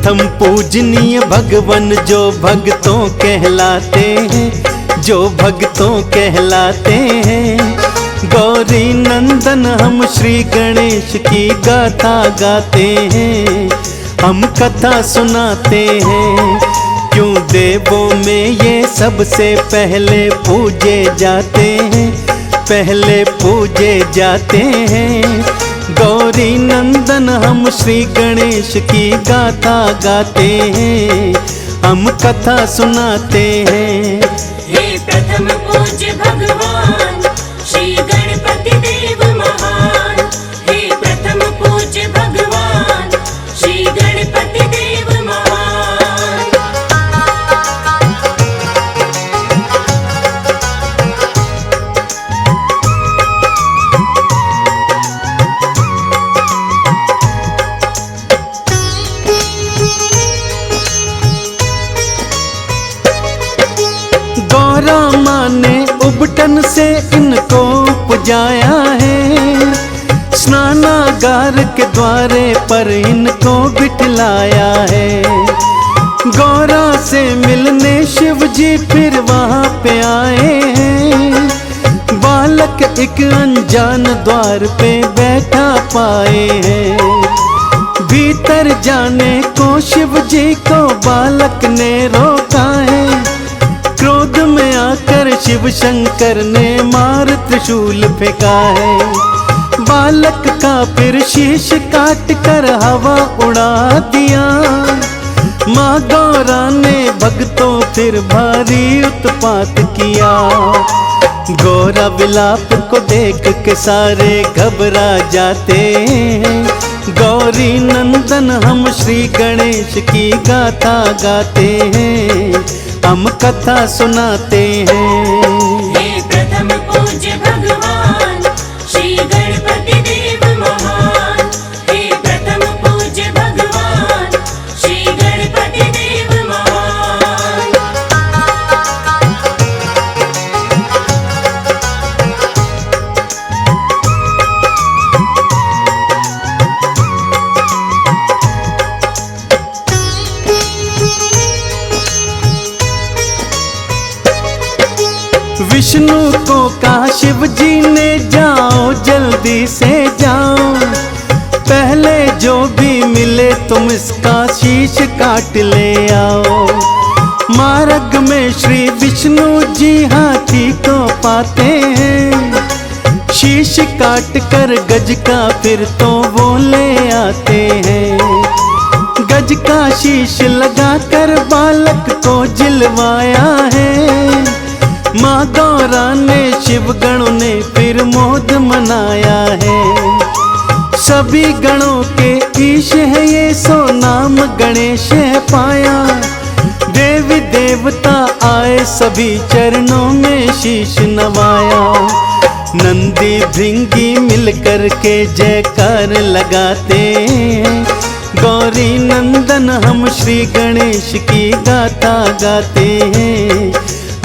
प्रथम पूजनीय भगवन जो भक्तों कहलाते हैं, जो भक्तों कहलाते हैं। गौरी नंदन हम श्री गणेश की गाथा गाते हैं, हम कथा सुनाते हैं। क्यों देवों में ये सबसे पहले पूजे जाते हैं, पहले पूजे जाते हैं। गौरी नंदन हम श्री गणेश की गाथा गाते हैं, हम कथा सुनाते हैं। हे प्रथम पूज्य भगवान श्री गणपति देव महान, हे प्रथम पूज्य भगवान श्री गणपति देव महान। गौरा माँ ने उबटन से इनको पुजाया है, स्नानागार के द्वारे पर इनको बिठलाया है। गौरा से मिलने शिव जी फिर वहाँ पे आए हैं, बालक एक अनजान द्वार पे बैठा पाए हैं। भीतर जाने को शिव जी को बालक ने रोका है, क्रोध में आकर शिव शंकर ने मार त्रिशूल फेंका है। बालक का फिर शीश काट कर हवा उड़ा दिया, माँ गौरा ने भक्तों फिर भारी उत्पात किया। गौरा विलाप को देख के सारे घबरा जाते हैं, गौरी नंदन हम श्री गणेश की गाथा गाते हैं, हम कथा सुनाते हैं। हे प्रथम पूज्य भगवान श्री गणपति देव महान, हे प्रथम पूज्य भगवान श्री गणपति देव महान। विष्णु को कहा शिव जी ने जाओ जल्दी से जाओ, पहले जो भी मिले तुम इसका शीश काट ले आओ। मार्ग में श्री विष्णु जी हाथी को पाते हैं, शीश काट कर गज का फिर तो वो ले आते हैं। गज का शीश लगा कर बालक को जिलवाया है, माँ गौरा ने शिव गणों ने फिर मोद मनाया है। सभी गणों के ईश है ये सो नाम गणेश है पाया, देवी देवता आए सभी चरणों में शीश नवाया। नंदी भृंगी मिलकर के जयकार लगाते हैं, गौरी नंदन हम श्री गणेश की गाथा गाते हैं,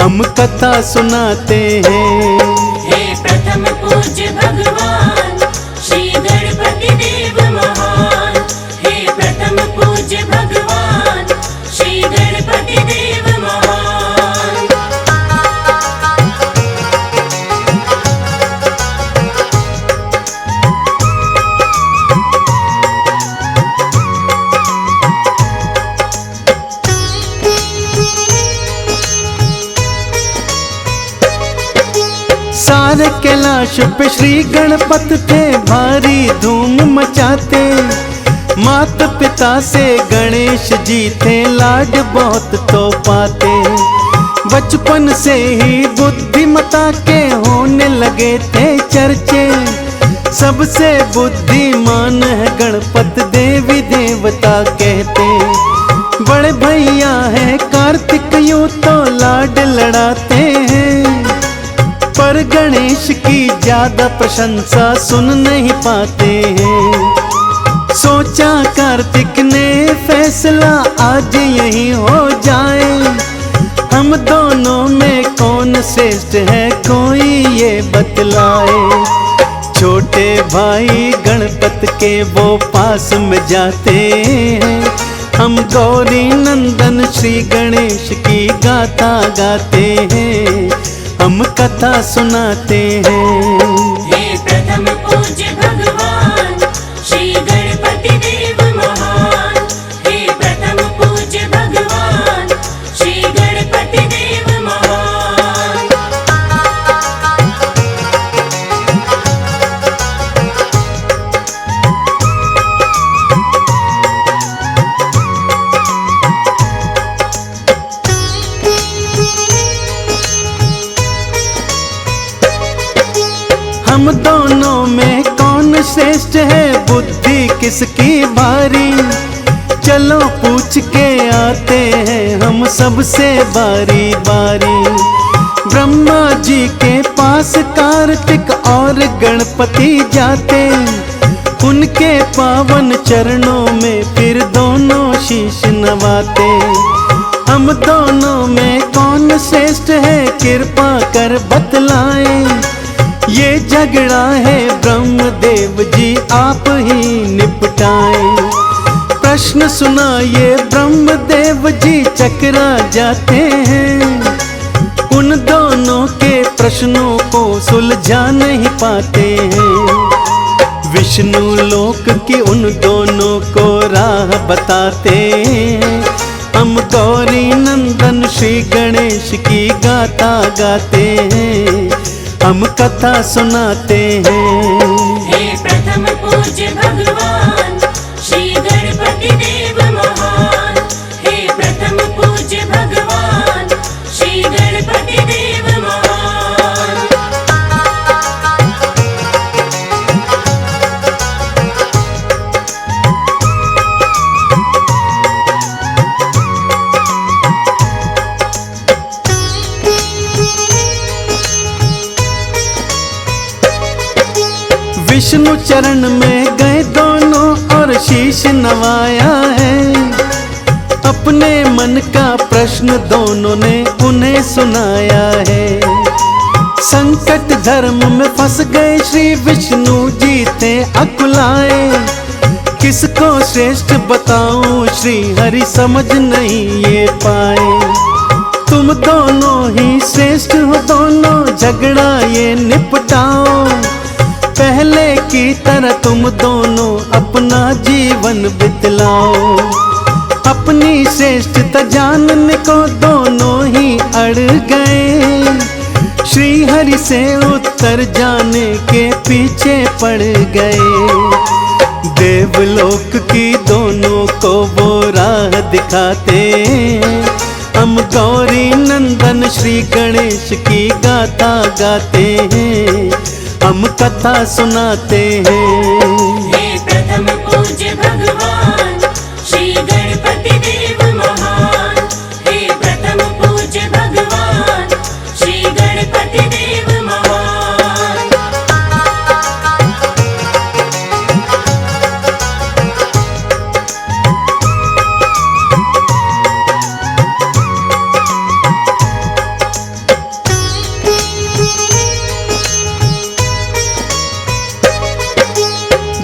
हम कथा सुनाते हैं। हे प्रथम पूज्य भगवान श्री गणपति देव महान, हे प्रथम पूज्य भगवान श्री गणपति देव महान। सारे कैलाश पे श्री गणपत थे भारी धूम मचाते, माता पिता से गणेश जी थे लाड बहुत तो पाते। बचपन से ही बुद्धिमता के होने लगे थे चर्चे, सबसे बुद्धिमान है गणपत देवी देवता कहते। बड़े भैया है कार्तिक यूं तो लाड लड़ाते हैं, पर गणेश की ज्यादा प्रशंसा सुन नहीं पाते हैं। सोचा कार्तिक ने फैसला आज यही हो जाए, हम दोनों में कौन श्रेष्ठ है कोई ये बतलाए। छोटे भाई गणपत के वो पास में जाते हैं, हम गौरी नंदन श्री गणेश की गाथा गाते हैं, हम कथा सुनाते हैं। हे प्रथम पूज्य भगवान श्री गणपति देव महान, हे प्रथम पूज्य भगवान श्री गणपति देव महान। हम दोनों में कौन श्रेष्ठ है, बुद्धि किसकी भारी, चलो पूछ के आते हैं हम सबसे बारी बारी। ब्रह्मा जी के पास कार्तिक और गणपति जाते, उनके पावन चरणों में फिर दोनों शीश नवाते। हम दोनों में कौन श्रेष्ठ है, कृपा कर बतलाएं, ये झगड़ा है ब्रह्मदेव जी आप ही निपटाएं। प्रश्न सुनाइए ब्रह्मदेव जी चकरा जाते हैं, उन दोनों के प्रश्नों को सुलझा नहीं पाते हैं। विष्णु लोक की उन दोनों को राह बताते हैं, हम गौरी नंदन श्री गणेश की गाथा गाते हैं, हम कथा सुनाते हैं। हे प्रथम पूज्य भगवान श्री गणपति देव महान, हे प्रथम पूज्य भगवान श्री गणपति देव महान। विष्णु चरण में गए दोनों और शीश नवाया है, अपने मन का प्रश्न दोनों ने उन्हें सुनाया है। संकट धर्म में फंस गए श्री विष्णु जी थे अकुलाए, किसको श्रेष्ठ बताऊं श्री हरि समझ नहीं ये पाए। तुम दोनों ही श्रेष्ठ हो, दोनों झगड़ा ये निपटाओ, पहले की तरह तुम दोनों अपना जीवन बितलाओ। अपनी श्रेष्ठता जानने को दोनों ही अड़ गए, श्री हरि से उत्तर जाने के पीछे पड़ गए। देवलोक की दोनों को वो राह दिखाते, हम गौरी नंदन श्री गणेश की गाथा गाते हैं, हम कथा सुनाते हैं। हे प्रथम पूज्य भगवान श्री गणपति देव महान, हे प्रथम पूज्य भगवान श्री गणपति देव महान।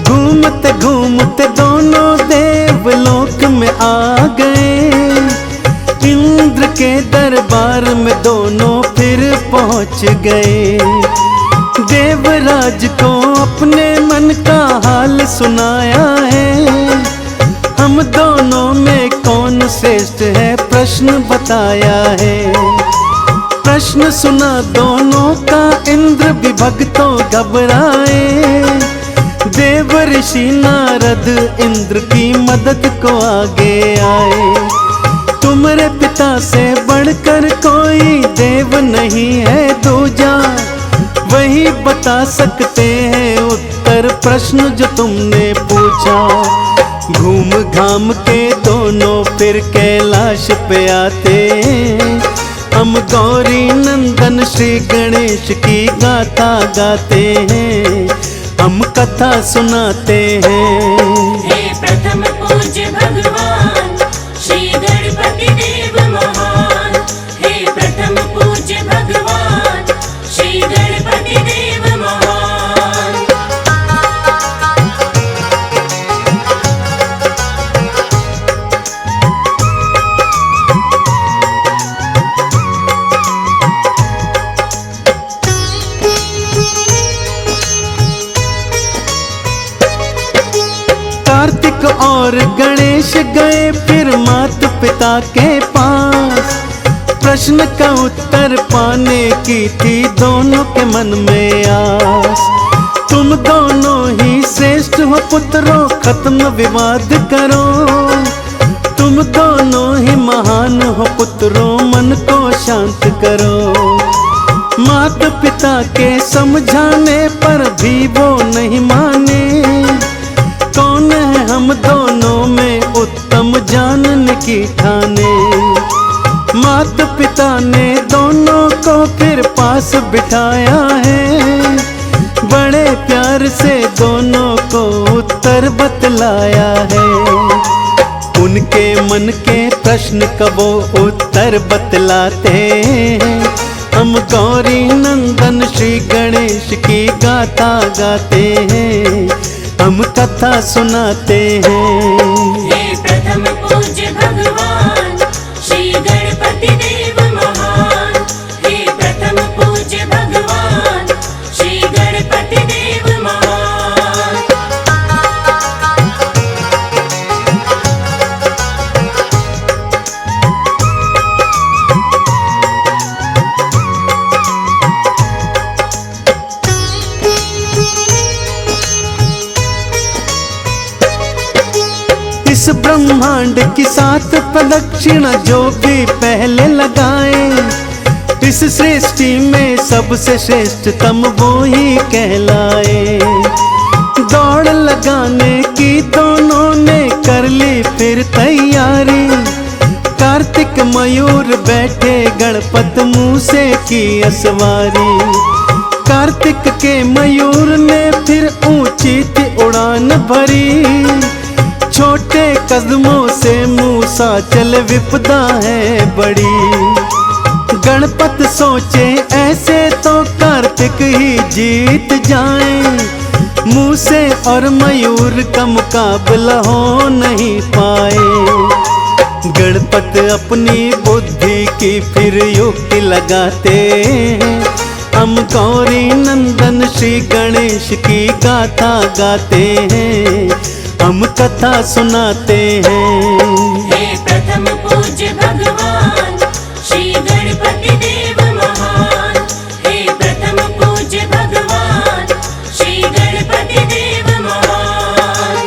घूमते घूमते दोनों देवलोक में आ गए, इंद्र के दरबार में दोनों फिर पहुंच गए। देवराज को अपने मन का हाल सुनाया है, हम दोनों में कौन श्रेष्ठ है प्रश्न बताया है। प्रश्न सुना दोनों का इंद्र भी भक्तों घबराए, देव ऋषि नारद इंद्र की मदद को आगे आए। तुम्हारे पिता से बढ़कर कोई देव नहीं है दूजा, वही बता सकते हैं उत्तर प्रश्न जो तुमने पूछा। घूम घाम के दोनों फिर कैलाश पे आते, हम गौरी नंदन श्री गणेश की गाथा गाते हैं, हम कथा सुनाते हैं। हे प्रथम पूज्य भगवान श्री गणपति देव महान, हे प्रथम पूज्य भगवान श्री गणपति देव महान। और गणेश गए फिर मात पिता के पास। प्रश्न का उत्तर पाने की थी दोनों के मन में आस। तुम दोनों ही श्रेष्ठ हो पुत्रों, खत्म विवाद करो। तुम दोनों ही महान हो पुत्रों, मन को शांत करो। मात पिता के समझाने पर भी वो नहीं माने। कौन है हम दोनों में उत्तम जानने की ठाने। मात पिता ने दोनों को फिर पास बिठाया है। बड़े प्यार से दोनों को उत्तर बतलाया है। उनके मन के प्रश्न का वो उत्तर बतलाते हैं। हम गौरी नंदन श्री गणेश की गाथा गाते हैं, हम कथा सुनाते हैं। हे प्रथम पूज्य भगवान श्री गणपति देव महान। हे प्रथम पूज्य भगवान श्री गणपति देव महान। इस ब्रह्मांड की 7 प्रदक्षिणा जो भी पहले लगाए, इस सृष्टि में सबसे श्रेष्ठतम वो ही कहलाए। दौड़ लगाने की दोनों ने कर ली फिर तैयारी। कार्तिक मयूर बैठे गणपत मूसे की असवारी। कार्तिक के मयूर ने फिर ऊंची थी उड़ान भरी। छोटे कदमों से मूसा चल विपदा है बड़ी। गणपत सोचे ऐसे तो कार्तिक ही जीत जाएं। मूसे और मयूर का मुकाबला हो नहीं पाए। गणपत अपनी बुद्धि की फिर युक्ति लगाते हैं। हम गौरी नंदन श्री गणेश की गाथा गाते हैं, हम कथा सुनाते हैं। हे प्रथम पूज्य भगवान श्री गणपति देव महान। हे प्रथम पूज्य भगवान श्री गणपति देव महान।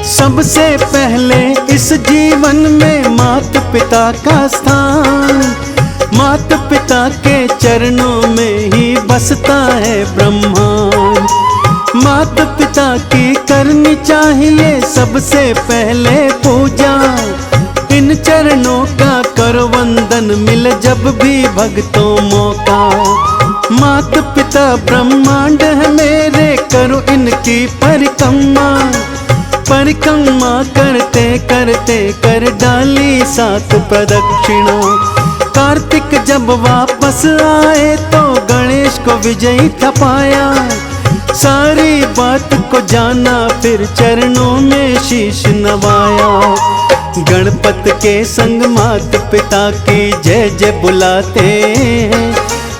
सबसे पहले इस जीवन में मात पिता का स्थान। मात पिता के चरणों में ही बसता है ब्रह्मांड। मात पिता की करनी चाहिए सबसे पहले पूजा। इन चरणों का करो वंदन मिले जब भी भक्तों मौका। मात पिता ब्रह्मांड है मेरे, करो इनकी परिक्रमा। परिक्रमा करते करते कर डाली 7 प्रदक्षिणा। कार्तिक जब वापस आए तो गणेश को विजयी था पाया। सारी बात को जाना फिर चरणों में शीश नवाया। गणपत के संग मात पिता की जय जय बुलाते हैं।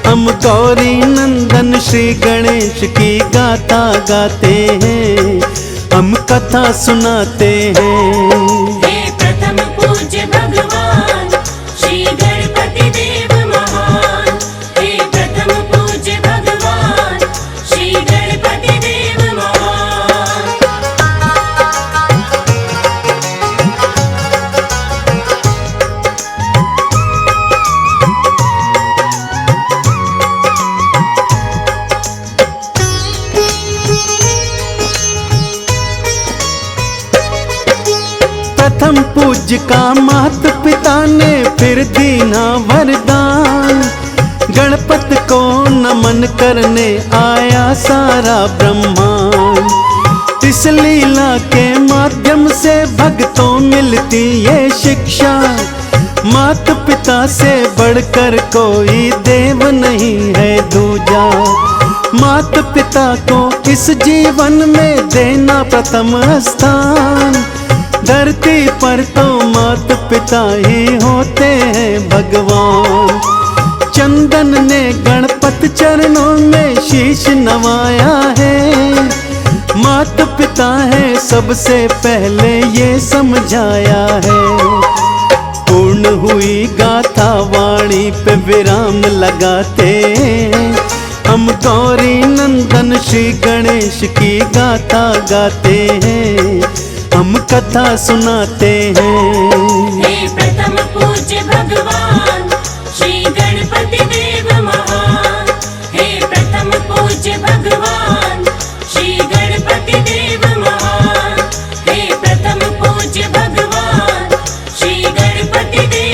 हम गौरी नंदन श्री गणेश की गाथा गाते हैं, हम कथा सुनाते हैं। हे प्रथम पूज्य भगवान श्री गणपति देव महान। हे प्रथम पूज्य भगवान श्री गणपति देव महान। प्रथम पूज्य का मात पिता ने फिर दीना वरदान। गणपत को नमन करने आया सारा ब्रह्मांड। इस लीला के माध्यम से भक्तों मिलती ये शिक्षा। मात पिता से बढ़कर कोई देव नहीं है दूजा। माता पिता को इस जीवन में देना प्रथम स्थान। धरती पर तो माता पिता ही होते हैं भगवान। चंदन ने गणपति चरणों में शीश नवाया है। माता पिता है सबसे पहले ये समझाया है। पूर्ण हुई गाथा वाणी पे विराम लगाते हम गौरी नंदन श्री गणेश की गाथा गाते हैं, हम कथा सुनाते हैं। हे प्रथम पूज्य भगवान श्री गणपति देव महान। हे प्रथम पूज्य भगवान श्री गणपति देव महान। हे प्रथम पूज्य भगवान श्री गणपति देव